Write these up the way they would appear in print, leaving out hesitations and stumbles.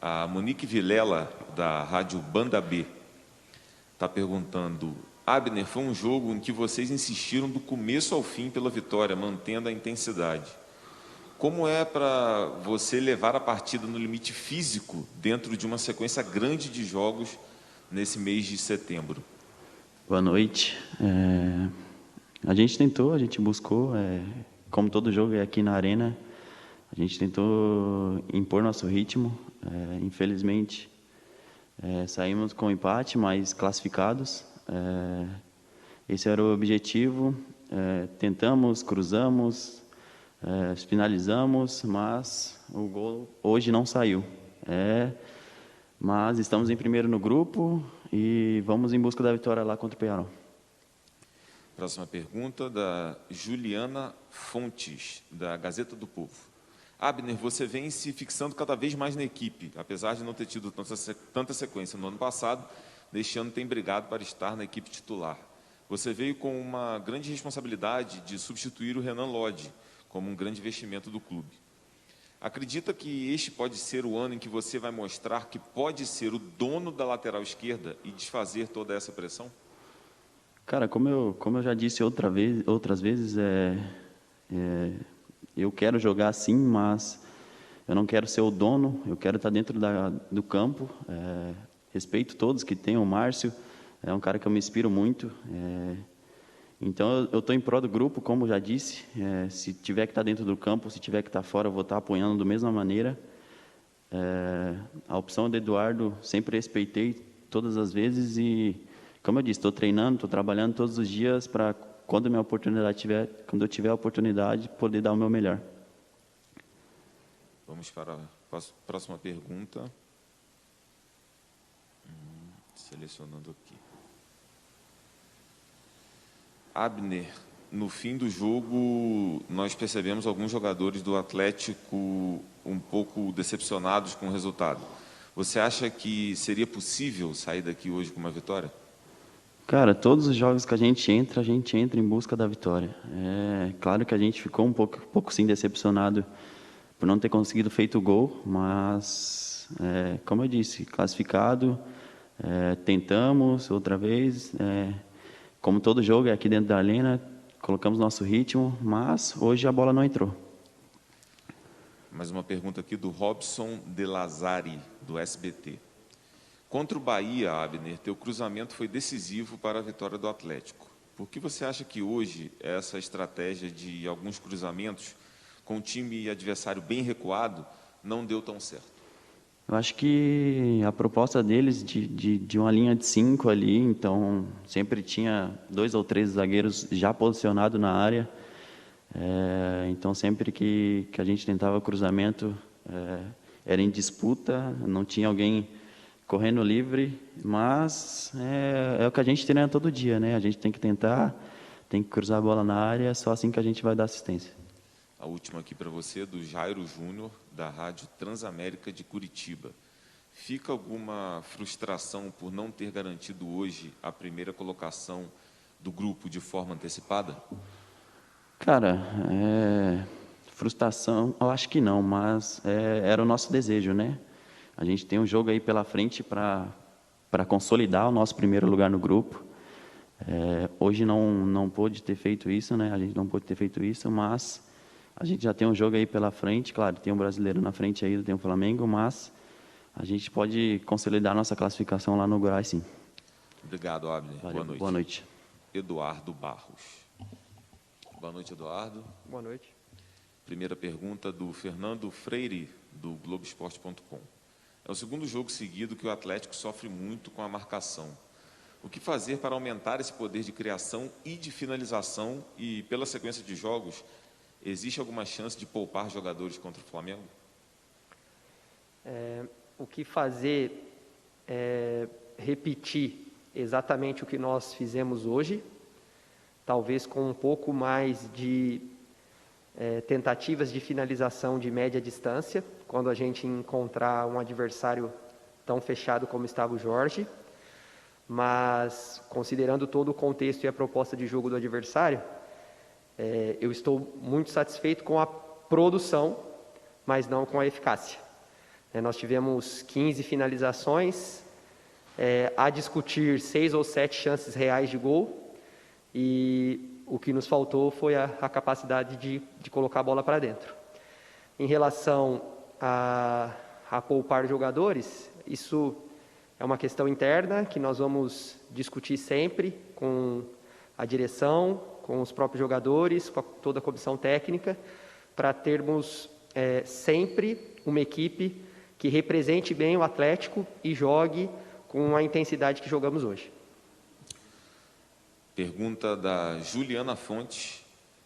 A Monique Vilela, da Rádio Banda B, está perguntando: Abner, foi um jogo em que vocês insistiram do começo ao fim pela vitória, mantendo a intensidade. Como é para você levar a partida no limite físico dentro de uma sequência grande de jogos nesse mês de setembro? Boa noite. A gente tentou, a gente buscou, como todo jogo é aqui na arena, a gente tentou impor nosso ritmo. Infelizmente, saímos com empate, mas classificados. Esse era o objetivo. Tentamos, cruzamos, finalizamos, mas o gol hoje não saiu. Mas estamos em primeiro no grupo e vamos em busca da vitória lá contra o Penharol. Próxima pergunta, da Juliana Fontes, da Gazeta do Povo. Abner, você vem se fixando cada vez mais na equipe, apesar de não ter tido tanta sequência no ano passado, neste ano tem brigado para estar na equipe titular. Você veio com uma grande responsabilidade de substituir o Renan Lodge, como um grande investimento do clube. Acredita que este pode ser o ano em que você vai mostrar que pode ser o dono da lateral esquerda e desfazer toda essa pressão? Cara, como eu já disse outras vezes, eu quero jogar sim, mas eu não quero ser o dono, eu quero estar dentro do campo. Respeito todos que tem, o Márcio é um cara que eu me inspiro muito. Então eu estou em prol do grupo, como já disse. Se tiver que estar dentro do campo, se tiver que estar fora, eu vou estar apoiando da mesma maneira. A opção do Eduardo sempre respeitei todas as vezes e, como eu disse, estou treinando, estou trabalhando todos os dias para quando eu tiver a oportunidade, poder dar o meu melhor. Vamos para a próxima pergunta. Selecionando aqui. Abner, no fim do jogo, nós percebemos alguns jogadores do Atlético um pouco decepcionados com o resultado. Você acha que seria possível sair daqui hoje com uma vitória? Cara, todos os jogos que a gente entra em busca da vitória. Claro que a gente ficou um pouco sim decepcionado por não ter conseguido feito o gol, mas, como eu disse, classificado, tentamos outra vez, como todo jogo é aqui dentro da arena, colocamos nosso ritmo, mas hoje a bola não entrou. Mais uma pergunta aqui do Robson De Lazari, do SBT. Contra o Bahia, Abner, teu cruzamento foi decisivo para a vitória do Atlético. Por que você acha que hoje essa estratégia de alguns cruzamentos, com o time adversário bem recuado, não deu tão certo? Eu acho que a proposta deles de uma linha de 5 ali, então sempre tinha 2 ou 3 zagueiros já posicionados na área. Então sempre que a gente tentava cruzamento, era em disputa, não tinha alguém correndo livre, mas é o que a gente treina todo dia, né? A gente tem que tentar, tem que cruzar a bola na área, só assim que a gente vai dar assistência. A última aqui para você, do Jairo Júnior, da Rádio Transamérica de Curitiba. Fica alguma frustração por não ter garantido hoje a primeira colocação do grupo de forma antecipada? Cara, frustração, eu acho que não, mas era o nosso desejo, né? A gente tem um jogo aí pela frente para consolidar o nosso primeiro lugar no grupo. Hoje não pôde ter feito isso, né? A gente não pôde ter feito isso, mas a gente já tem um jogo aí pela frente. Claro, tem um brasileiro na frente aí, tem o Flamengo, mas a gente pode consolidar nossa classificação lá no Goiás, sim. Obrigado, Abner. Valeu, Boa noite. boa noite. Eduardo Barros. Boa noite, Eduardo. Boa noite. Primeira pergunta do Fernando Freire, do Globoesporte.com. É o segundo jogo seguido que o Atlético sofre muito com a marcação. O que fazer para aumentar esse poder de criação e de finalização? E, pela sequência de jogos, existe alguma chance de poupar jogadores contra o Flamengo? O que fazer é repetir exatamente o que nós fizemos hoje, talvez com um pouco mais de tentativas de finalização de média distância, quando a gente encontrar um adversário tão fechado como estava o Jorge. Mas, considerando todo o contexto e a proposta de jogo do adversário, eu estou muito satisfeito com a produção, mas não com a eficácia. Nós tivemos 15 finalizações, a discutir 6 ou 7 chances reais de gol, e o que nos faltou foi a capacidade de colocar a bola para dentro. Em relação a poupar jogadores, isso é uma questão interna que nós vamos discutir sempre com a direção, com os próprios jogadores, com toda a comissão técnica, para termos sempre uma equipe que represente bem o Atlético e jogue com a intensidade que jogamos hoje. Pergunta da Juliana Fontes,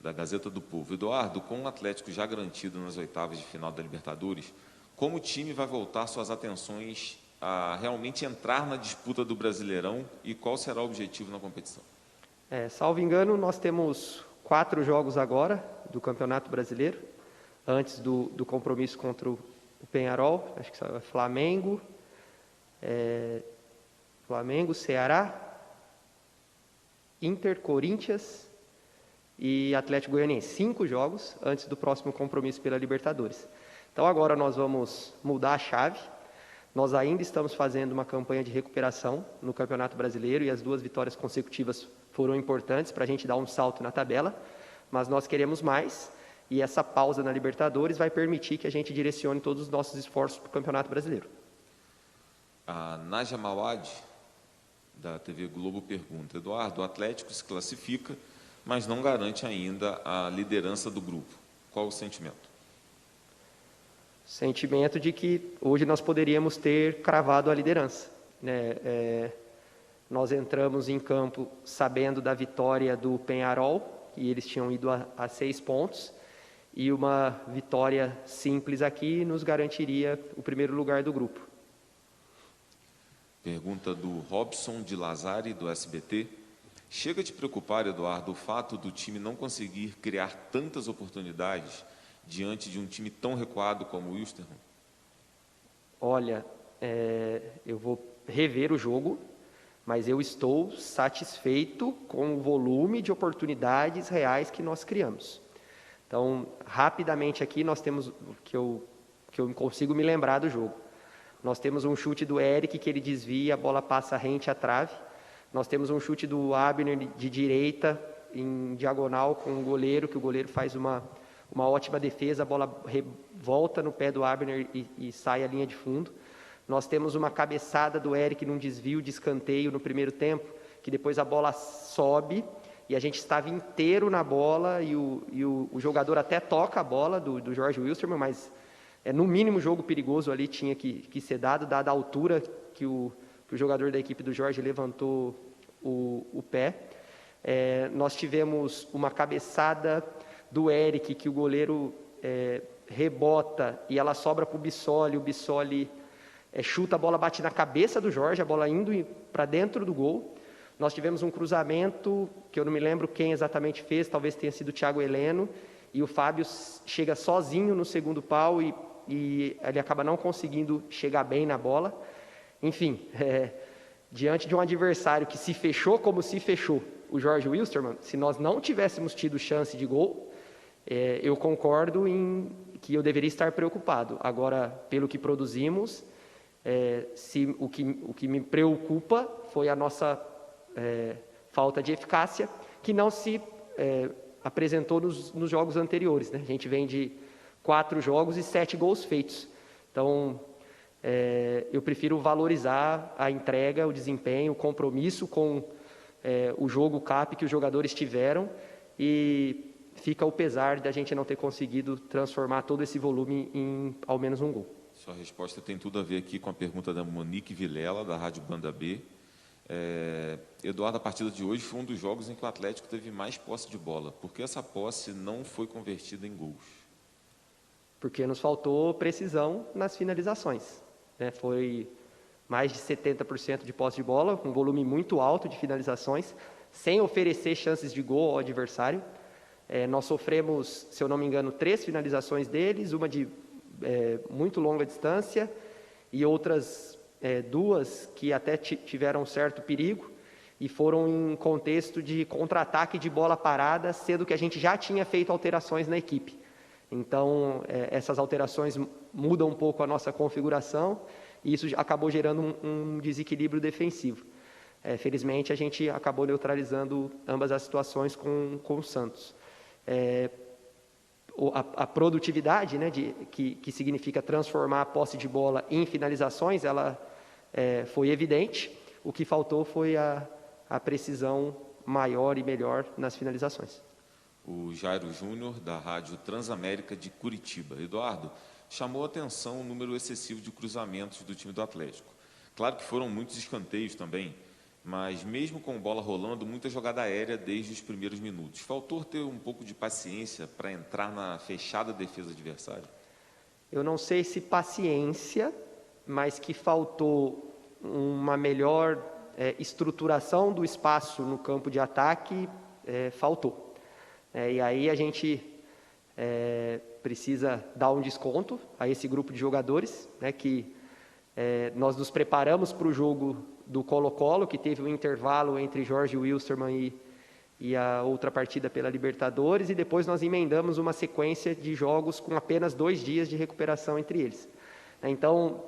da Gazeta do Povo. Eduardo, com o Atlético já garantido nas oitavas de final da Libertadores, como o time vai voltar suas atenções a realmente entrar na disputa do Brasileirão e qual será o objetivo na competição? Salvo engano, nós temos 4 jogos agora do Campeonato Brasileiro, antes do compromisso contra o Peñarol, acho que é Flamengo, Ceará, Inter, Corinthians e Atlético Goianiense. 5 jogos antes do próximo compromisso pela Libertadores. Então agora nós vamos mudar a chave. Nós ainda estamos fazendo uma campanha de recuperação no Campeonato Brasileiro e as 2 vitórias consecutivas foram importantes para a gente dar um salto na tabela, mas nós queremos mais e essa pausa na Libertadores vai permitir que a gente direcione todos os nossos esforços para o Campeonato Brasileiro. A Naja Mawad, da TV Globo, pergunta: Eduardo, o Atlético se classifica, mas não garante ainda a liderança do grupo. Qual o sentimento? Sentimento de que hoje nós poderíamos ter cravado a liderança, né? Nós entramos em campo sabendo da vitória do Peñarol, e eles tinham ido a 6 pontos, e uma vitória simples aqui nos garantiria o primeiro lugar do grupo. Pergunta do Robson de Lazari, do SBT. Chega a te preocupar, Eduardo, o fato do time não conseguir criar tantas oportunidades diante de um time tão recuado como o Wilstermann? Olha, eu vou rever o jogo, mas eu estou satisfeito com o volume de oportunidades reais que nós criamos. Então, rapidamente aqui, nós temos, que eu consigo me lembrar do jogo. Nós temos um chute do Eric, que ele desvia, a bola passa rente à trave. Nós temos um chute do Abner de direita, em diagonal, com o goleiro, que o goleiro faz uma ótima defesa, a bola volta no pé do Abner e sai à linha de fundo. Nós temos uma cabeçada do Eric num desvio de escanteio no primeiro tempo, que depois a bola sobe e a gente estava inteiro na bola e o jogador até toca a bola do Jorge Wilstermann, mas no mínimo jogo perigoso ali tinha que ser dado, dada a altura que o jogador da equipe do Jorge levantou o pé. Nós tivemos uma cabeçada do Eric, que o goleiro rebota e ela sobra para o Bissoli chuta, a bola bate na cabeça do Jorge, a bola indo para dentro do gol. Nós tivemos um cruzamento, que eu não me lembro quem exatamente fez, talvez tenha sido o Thiago Heleno, e o Fábio chega sozinho no segundo pau e ele acaba não conseguindo chegar bem na bola. Enfim, diante de um adversário que se fechou como se fechou, o Jorge Wilstermann, se nós não tivéssemos tido chance de gol, eu concordo em que eu deveria estar preocupado. Agora, pelo que produzimos, o que me preocupa foi a nossa falta de eficácia, que não se apresentou nos jogos anteriores, né? A gente vem de 4 jogos e 7 gols feitos. Então, eu prefiro valorizar a entrega, o desempenho, o compromisso com o jogo CAP que os jogadores tiveram, e fica o pesar de a gente não ter conseguido transformar todo esse volume em ao menos um gol. Sua resposta tem tudo a ver aqui com a pergunta da Monique Vilela, da Rádio Banda B. Eduardo, a partida de hoje foi um dos jogos em que o Atlético teve mais posse de bola. Por que essa posse não foi convertida em gols? Porque nos faltou precisão nas finalizações, né? Foi mais de 70% de posse de bola, um volume muito alto de finalizações, sem oferecer chances de gol ao adversário. Nós sofremos, se eu não me engano, 3 finalizações deles, uma de muito longa distância e outras 2 que até tiveram certo perigo e foram em contexto de contra-ataque de bola parada, sendo que a gente já tinha feito alterações na equipe. Então, essas alterações muda um pouco a nossa configuração, e isso acabou gerando um desequilíbrio defensivo. Felizmente, a gente acabou neutralizando ambas as situações com o Santos. A produtividade, né, que significa transformar a posse de bola em finalizações, ela foi evidente. O que faltou foi a precisão maior e melhor nas finalizações. O Jairo Júnior, da Rádio Transamérica de Curitiba. Eduardo, chamou a atenção o número excessivo de cruzamentos do time do Atlético. Claro que foram muitos escanteios também, mas mesmo com bola rolando, muita jogada aérea desde os primeiros minutos. Faltou ter um pouco de paciência para entrar na fechada defesa adversária? Eu não sei se paciência, mas que faltou uma melhor estruturação do espaço no campo de ataque, faltou. E aí a gente precisa dar um desconto a esse grupo de jogadores, né, que nós nos preparamos para o jogo do Colo-Colo, que teve um intervalo entre Jorge Wilstermann e a outra partida pela Libertadores, e depois nós emendamos uma sequência de jogos com apenas 2 dias de recuperação entre eles. Então,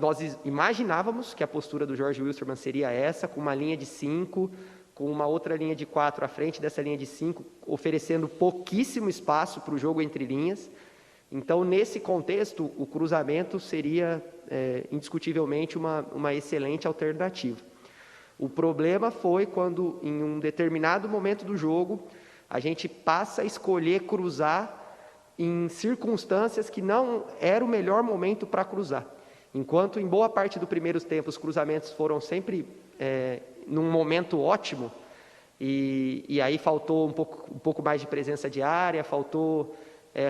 nós imaginávamos que a postura do Jorge Wilstermann seria essa, com uma linha de 5, com uma outra linha de 4 à frente dessa linha de 5, oferecendo pouquíssimo espaço para o jogo entre linhas. Então, nesse contexto, o cruzamento seria indiscutivelmente uma excelente alternativa. O problema foi quando, em um determinado momento do jogo, a gente passa a escolher cruzar em circunstâncias que não era o melhor momento para cruzar. Enquanto em boa parte do primeiro tempo os cruzamentos foram sempre num momento ótimo, e aí faltou um pouco mais de presença de área, faltou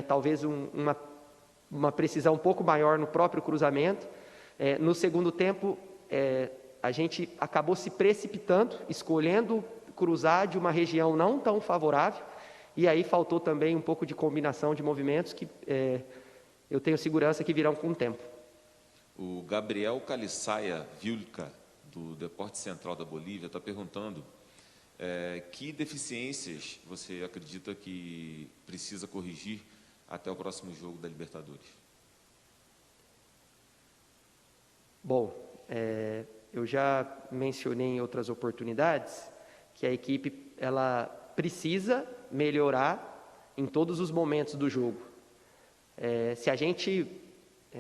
talvez uma precisão um pouco maior no próprio cruzamento. No segundo tempo, a gente acabou se precipitando, escolhendo cruzar de uma região não tão favorável, e aí faltou também um pouco de combinação de movimentos que eu tenho segurança que virão com o tempo. O Gabriel Caliçaia Vilca, do Deporte Central da Bolívia, está perguntando que deficiências você acredita que precisa corrigir até o próximo jogo da Libertadores? Bom, eu já mencionei em outras oportunidades que a equipe ela precisa melhorar em todos os momentos do jogo. Se a gente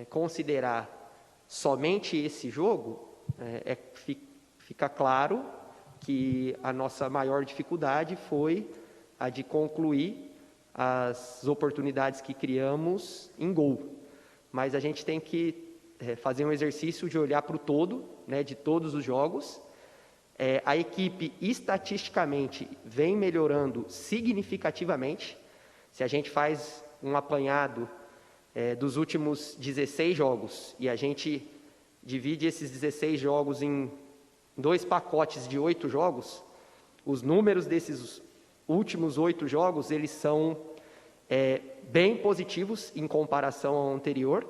considerar somente esse jogo, fica claro que a nossa maior dificuldade foi a de concluir as oportunidades que criamos em gol. Mas a gente tem que fazer um exercício de olhar para o todo, né, de todos os jogos. A equipe, estatisticamente, vem melhorando significativamente. Se a gente faz um apanhado dos últimos 16 jogos e a gente divide esses 16 jogos em 2 pacotes de 8 jogos, os números desses últimos 8 jogos, eles são bem positivos em comparação ao anterior,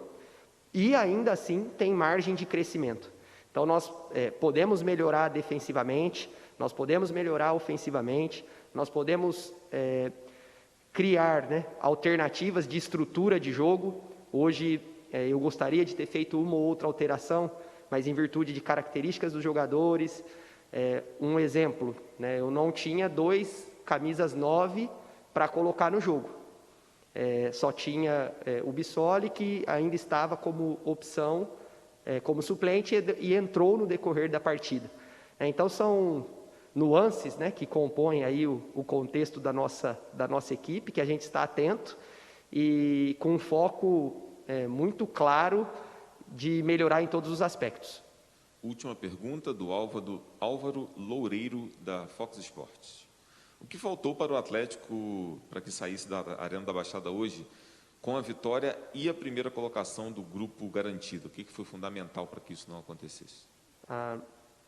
e ainda assim tem margem de crescimento. Então nós podemos melhorar defensivamente, nós podemos melhorar ofensivamente, nós podemos criar, né, alternativas de estrutura de jogo. Hoje eu gostaria de ter feito uma ou outra alteração, mas em virtude de características dos jogadores. Um exemplo, né, eu não tinha 2 camisas 9 para colocar no jogo. Só tinha o Bissoli, que ainda estava como opção, como suplente, e entrou no decorrer da partida. Então são nuances, né, que compõem aí o contexto da nossa equipe, que a gente está atento e com um foco muito claro de melhorar em todos os aspectos. Última pergunta do Álvaro Loureiro, da Fox Sports. O que faltou para o Atlético para que saísse da Arena da Baixada hoje com a vitória e a primeira colocação do grupo garantido? O que foi fundamental para que isso não acontecesse?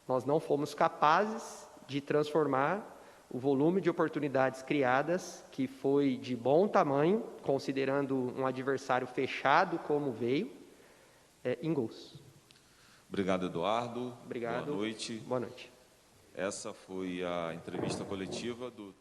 Nós não fomos capazes de transformar o volume de oportunidades criadas, que foi de bom tamanho, considerando um adversário fechado como veio, em gols. Obrigado, Eduardo. Obrigado. Boa noite. Boa noite. Essa foi a entrevista coletiva do